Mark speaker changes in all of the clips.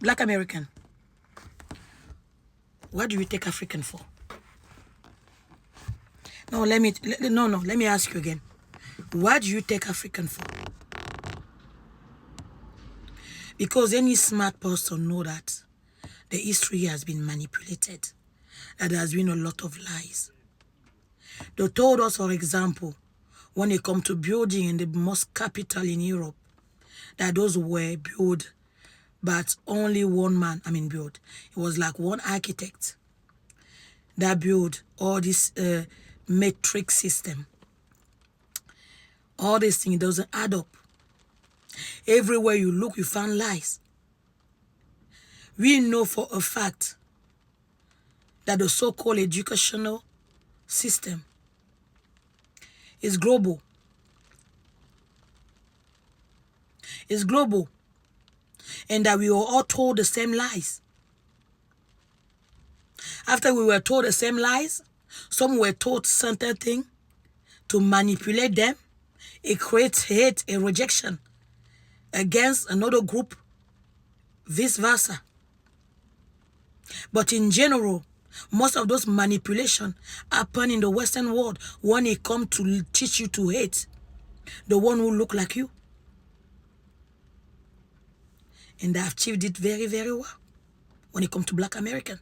Speaker 1: Black American, what do you take African for? No, let me ask you again. What do you take African for? Because any smart person know that the history has been manipulated, that there has been a lot of lies. They told us, for example, when it comes to building in the most capital in Europe, that those were built, but only one man, built. It was like one architect that built all this metric system. All these things doesn't add up. Everywhere you look, you find lies. We know for a fact that the so-called educational system is global. It's global. And that we were all told the same lies. After we were told the same lies, some were told certain things to manipulate them. It creates hate and rejection against another group, vice versa. But in general, most of those manipulations happen in the Western world when it comes to teach you to hate the one who look like you. And they have achieved it very, very well when it comes to Black American.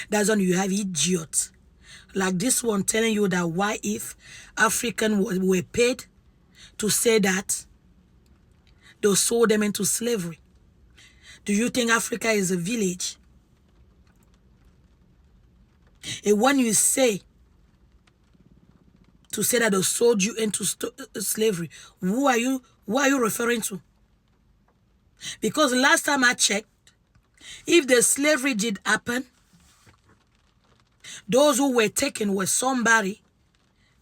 Speaker 1: That's when you have idiots like this one telling you that why if African were paid to say that they sold them into slavery. Do you think Africa is a village? And when you say to say that they sold you into slavery, who are you referring to? Because last time I checked, if the slavery did happen, those who were taken were somebody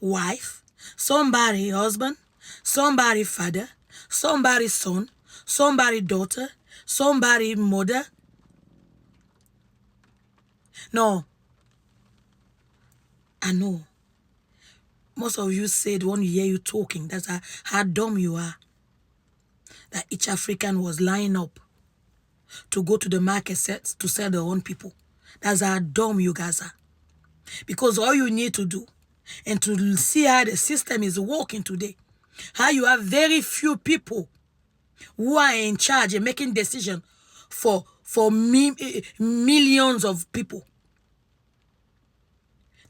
Speaker 1: wife, somebody husband, somebody father, somebody son, somebody daughter, somebody mother. No. I know. Most of you said when you hear you talking, that's how dumb you are. That each African was lining up to go to the market to sell their own people. That's how dumb you guys are. Because all you need to do, and to see how the system is working today, how you have very few people who are in charge and making decisions for millions of people.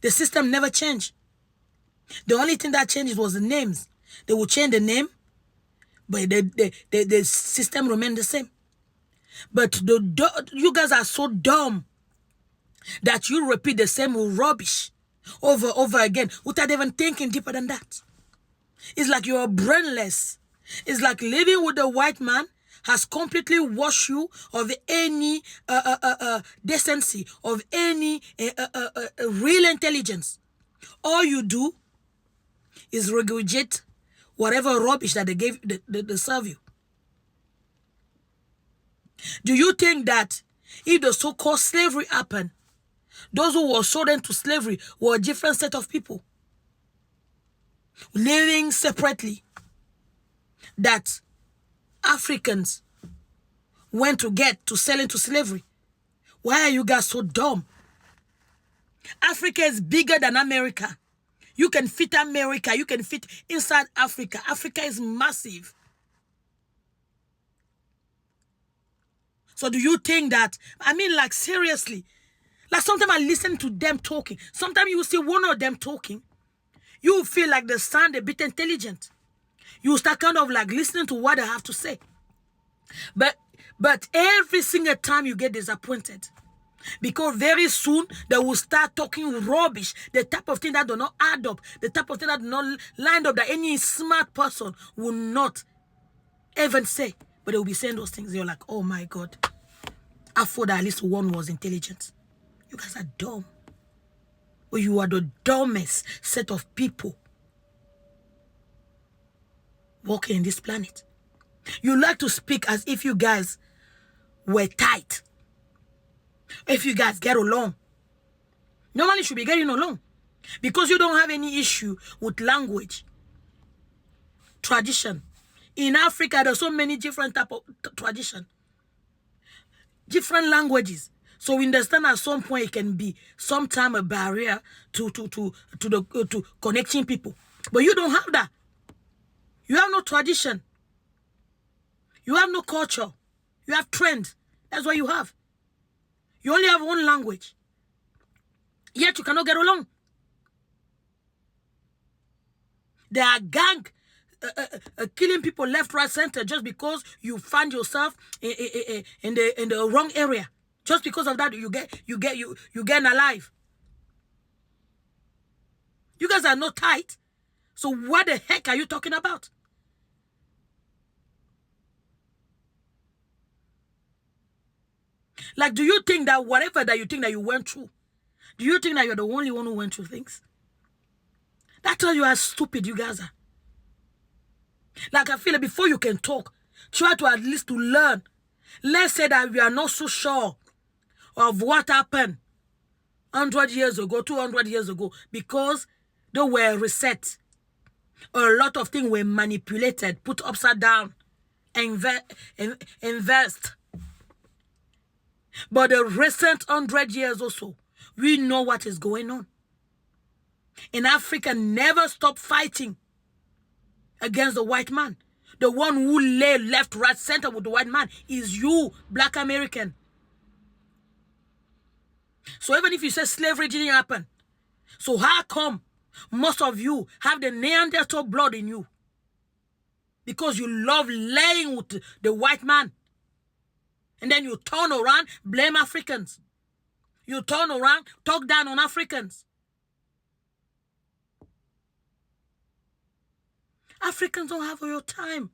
Speaker 1: The system never changed. The only thing that changed was the names. They will change the name, but the system remained the same. But you guys are so dumb that you repeat the same rubbish over again without even thinking deeper than that. It's like you're brainless. It's like living with a white man has completely washed you of any decency, of any real intelligence. All you do is regurgitate whatever rubbish that they serve you. Do you think that if the so-called slavery happened, those who were sold into slavery were a different set of people, living separately, that Africans went to sell into slavery? Why are you guys so dumb? Africa is bigger than America. You can fit America. You can fit inside Africa. Africa is massive. So do you think that, like seriously, like sometimes I listen to them talking. Sometimes you see one of them talking, you feel like they sound a bit intelligent. You start kind of like listening to what they have to say. But every single time you get disappointed. Because very soon they will start talking rubbish, the type of thing that do not add up, the type of thing that do not line up, that any smart person will not even say. But they will be saying those things. You're like, oh my God. I thought that at least one was intelligent. You guys are dumb. Or you are the dumbest set of people walking in this planet. You like to speak as if you guys were tight. If you guys get along. Normally you should be getting along. Because you don't have any issue with language. Tradition. In Africa, there's so many different type of tradition. different languages. So we understand at some point it can be sometime a barrier to connecting people. But you don't have that. You have no tradition. You have no culture. You have trends. That's what you have. You only have one language. Yet you cannot get along. There are gang killing people left, right, center just because you find yourself in the wrong area. Just because of that, you get alive. You guys are not tight. So what the heck are you talking about? Like, do you think that whatever that you think that you went through, do you think that you're the only one who went through things? That's how you are stupid, you guys are. Like, I feel like before you can talk, try to at least to learn. Let's say that we are not so sure of what happened 100 years ago, 200 years ago, because they were reset. A lot of things were manipulated, put upside down, invest. But the recent 100 years or so, we know what is going on. And Africa never stopped fighting against the white man. The one who lay left, right, center with the white man is you, Black American. So even if you say slavery didn't happen, so how come most of you have the Neanderthal blood in you? Because you love laying with the white man. And then you turn around, blame Africans. You turn around, talk down on Africans. Africans don't have your time.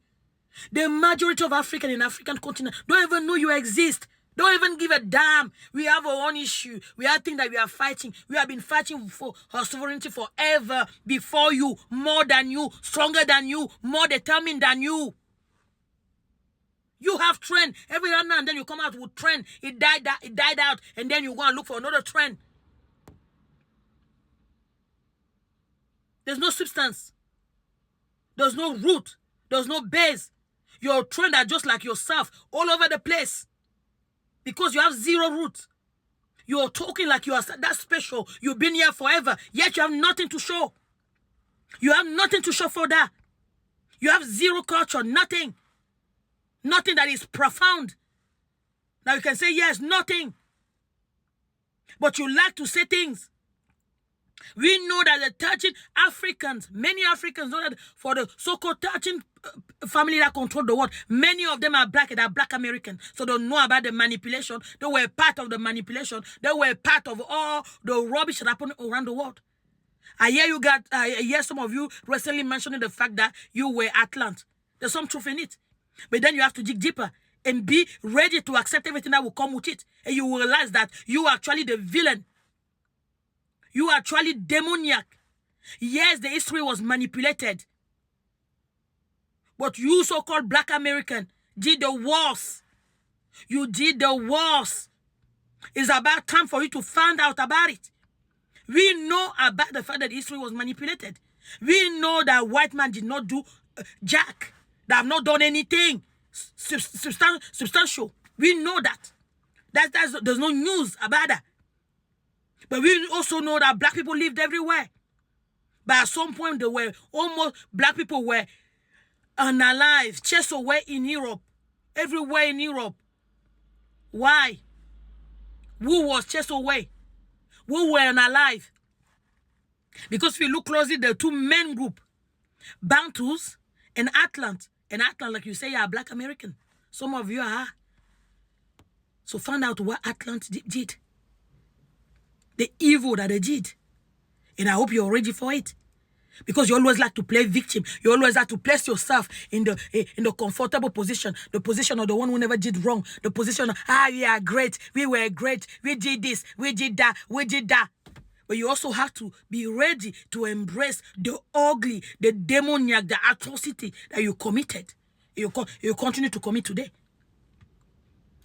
Speaker 1: The majority of Africans in African continent don't even know you exist. Don't even give a damn. We have our own issue. We have things that we are fighting. We have been fighting for our sovereignty forever. Before you, more than you, stronger than you, more determined than you. You have trend. Every now and then you come out with trend. It died out, and then you go and look for another trend. There's no substance. There's no root. There's no base. Your trend are just like yourself, all over the place. Because you have zero roots. You're talking like you are that special. You've been here forever, yet you have nothing to show. You have nothing to show for that. You have zero culture, nothing. Nothing that is profound. Now you can say, yes, nothing. But you like to say things. We know that the touching Africans, many Africans know that for the so-called touching family that control the world, many of them are black and are Black American. So they know about the manipulation. They were part of the manipulation. They were part of all the rubbish that happened around the world. I hear some of you recently mentioning the fact that you were Atlant. There's some truth in it. But then you have to dig deeper and be ready to accept everything that will come with it. And you will realize that you are actually the villain. You are actually demoniac. Yes, the history was manipulated. But you so-called Black American did the worst. You did the worst. It's about time for you to find out about it. We know about the fact that history was manipulated. We know that white man did not do jack. They have not done anything substantial. We know that. There's no news about that. But we also know that black people lived everywhere. But at some point, black people were unalive, chased away in Europe. Everywhere in Europe. Why? Who was chased away? Who were unalive? Because if you look closely, the two main groups, Bantus and Atlant. And Atlant, like you say, are Black American. Some of you are. So find out what Atlant did. The evil that they did. And I hope you're ready for it. Because you always like to play victim. You always like to place yourself in the comfortable position. The position of the one who never did wrong. The position of, we are great. We were great. We did this. We did that. We did that. But you also have to be ready to embrace the ugly, the demoniac, the atrocity that you committed. You continue to commit today.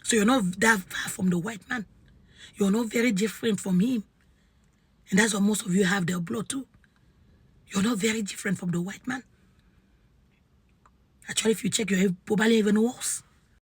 Speaker 1: So you're not that far from the white man. You're not very different from him. And that's what most of you have their blood too. You're not very different from the white man. Actually, if you check, you're probably even worse.